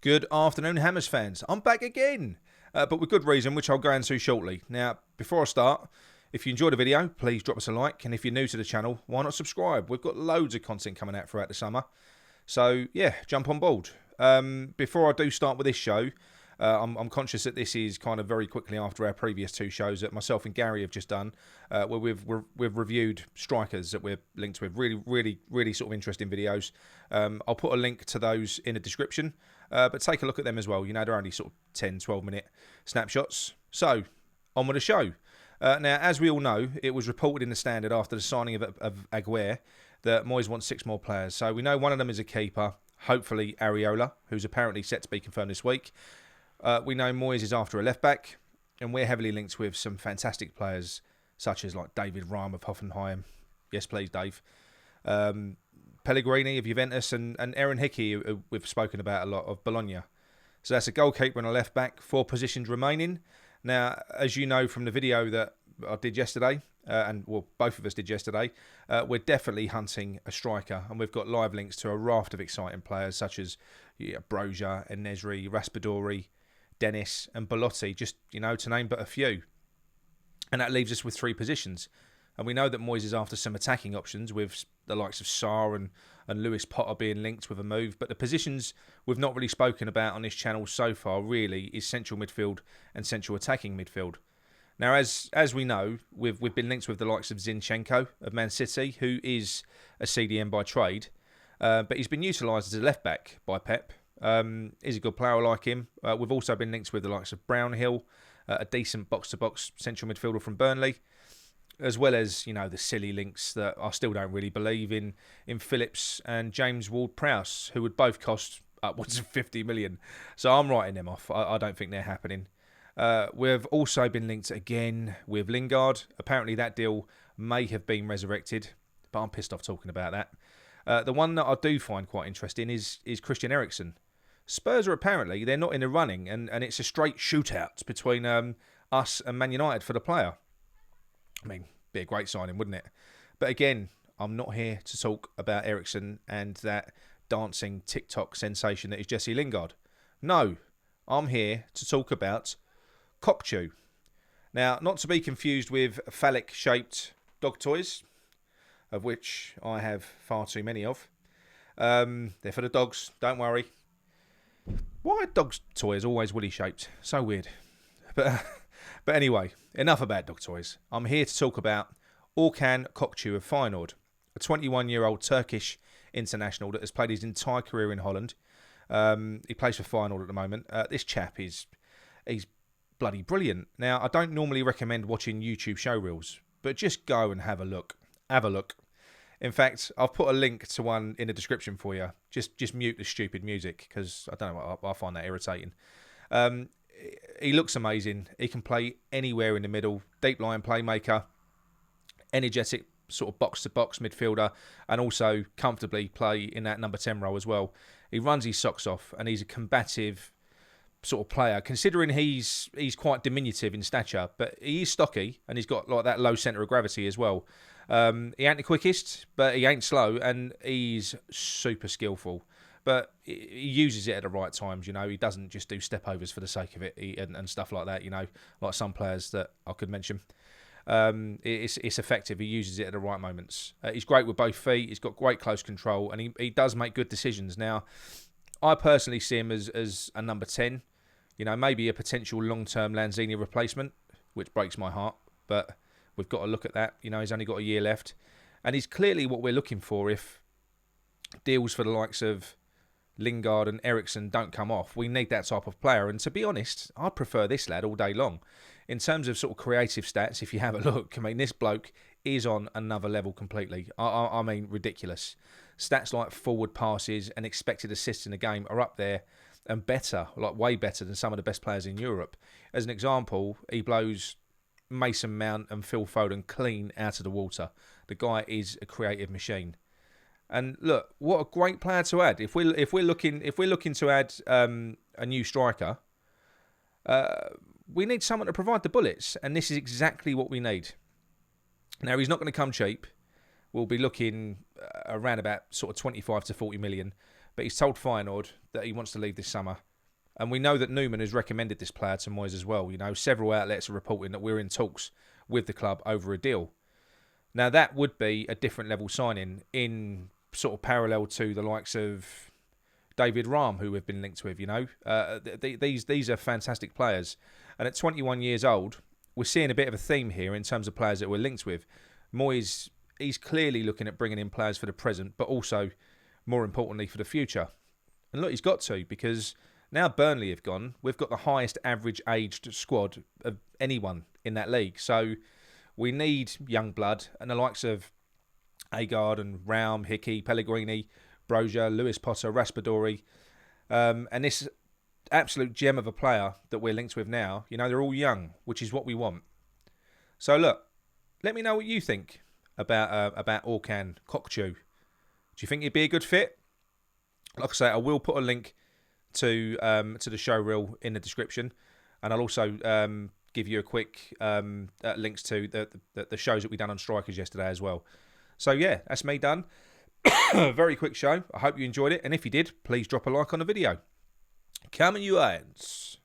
Good afternoon, Hammers fans. I'm back again, but with good reason, which I'll go into shortly. Now, before I start, if you enjoyed the video, please drop us a like, and if you're new to the channel, why not subscribe? We've got loads of content coming out throughout the summer, so yeah, jump on board. Before I do start with this show, I'm conscious that this is kind of very quickly after our previous two shows that myself and Gary have just done, where we've reviewed strikers that we're linked with. Really sort of interesting videos. I'll put a link to those in the description, but take a look at them as well. You know, they're only sort of 10, 12-minute snapshots. So, on with the show. Now, as we all know, it was reported in the Standard after the signing of Aguirre that Moyes wants 6 more players. So we know one of them is a keeper, hopefully Areola, who's apparently set to be confirmed this week. We know Moyes is after a left-back, and we're heavily linked with some fantastic players, such as like David Ryan of Hoffenheim. Yes, please, Dave. Pellegrini of Juventus, and Aaron Hickey, who we've spoken about a lot, of Bologna. So that's a goalkeeper and a left-back, 4 positions remaining. Now, as you know from the video that I did yesterday, and well, both of us did yesterday, we're definitely hunting a striker, and we've got live links to a raft of exciting players, such as Broja, Enesri, Raspadori, Dennis and Belotti, just, you know, to name but a few. And that leaves us with 3 positions. And we know that Moyes is after some attacking options, with the likes of Sarr and Lewis Potter being linked with a move. But the positions we've not really spoken about on this channel so far really is central midfield and central attacking midfield. Now, as we know, we've been linked with the likes of Zinchenko of Man City, who is a CDM by trade. But he's been utilised as a left-back by Pep. He's a good player, I like him. We've also been linked with the likes of Brownhill, a decent box-to-box central midfielder from Burnley, as well as, you know, the silly links that I still don't really believe in Phillips and James Ward-Prowse, who would both cost upwards of 50 million. So I'm writing them off. I don't think they're happening. We've also been linked again with Lingard. Apparently that deal may have been resurrected, but I'm pissed off talking about that. The one that I do find quite interesting is Christian Eriksen. Spurs are apparently, they're not in the running, and it's a straight shootout between us and Man United for the player. I mean, be a great signing, wouldn't it? But again, I'm not here to talk about Eriksen and that dancing TikTok sensation that is Jesse Lingard. No, I'm here to talk about Kokcu. Now, not to be confused with phallic-shaped dog toys, of which I have far too many of. They're for the dogs, don't worry. Why are dogs' toys always woolly-shaped? So weird. But anyway, enough about dog toys. I'm here to talk about Orkan Kokcu of Feyenoord, a 21-year-old Turkish international that has played his entire career in Holland. He plays for Feyenoord at the moment. This chap he's bloody brilliant. Now, I don't normally recommend watching YouTube show reels, but just go and have a look. Have a look. In fact, I'll put a link to one in the description for you. Just mute the stupid music, because I don't know, I find that irritating. He looks amazing. He can play anywhere in the middle. Deep line playmaker. Energetic sort of box-to-box midfielder. And also comfortably play in that number 10 role as well. He runs his socks off, and he's a combative sort of player, considering he's quite diminutive in stature, but he is stocky, and he's got like that low centre of gravity as well. He ain't the quickest, but he ain't slow, and he's super skillful. But he uses it at the right times, you know. He doesn't just do step-overs for the sake of it and stuff like that, you know, like some players that I could mention. It's effective. He uses it at the right moments. He's great with both feet. He's got great close control, and he does make good decisions. Now, I personally see him as a number 10, you know, maybe a potential long-term Lanzini replacement, which breaks my heart, but we've got to look at that. You know, he's only got a year left, and he's clearly what we're looking for if deals for the likes of Lingard and Eriksen don't come off. We need that type of player, and to be honest, I prefer this lad all day long. In terms of sort of creative stats, if you have a look, I mean, this bloke is on another level completely. I mean, ridiculous. Stats like forward passes and expected assists in the game are up there and better, like way better than some of the best players in Europe. As an example, he blows Mason Mount and Phil Foden clean out of the water. The guy is a creative machine. And look, what a great player to add. If we're looking to add a new striker, we need someone to provide the bullets, and this is exactly what we need. Now, he's not going to come cheap. We'll be looking around about sort of 25 to 40 million. But he's told Feyenoord that he wants to leave this summer And we know that Newman has recommended this player to Moyes as well. You know, several outlets are reporting that we're in talks with the club over a deal. Now, that would be a different level signing in sort of parallel to the likes of David Rahm, who we've been linked with, you know. These are fantastic players. And at 21 years old, we're seeing a bit of a theme here in terms of players that we're linked with. Moyes, he's clearly looking at bringing in players for the present, but also, more importantly, for the future. And look, he's got to, because now Burnley have gone, we've got the highest average aged squad of anyone in that league. So we need young blood, and the likes of Agard and Raum, Hickey, Pellegrini, Brozier, Lewis Potter, Raspadori, and this absolute gem of a player that we're linked with now, you know, they're all young, which is what we want. So look, let me know what you think about Orkan Kokcu. Do you think he'd be a good fit? Like I say, I will put a link to the show reel in the description, and I'll also give you a quick links to the shows that we done on Strikers yesterday as well. So yeah, that's me done. Very quick show. I hope you enjoyed it, and if you did, please drop a like on the video. Come on, you irons.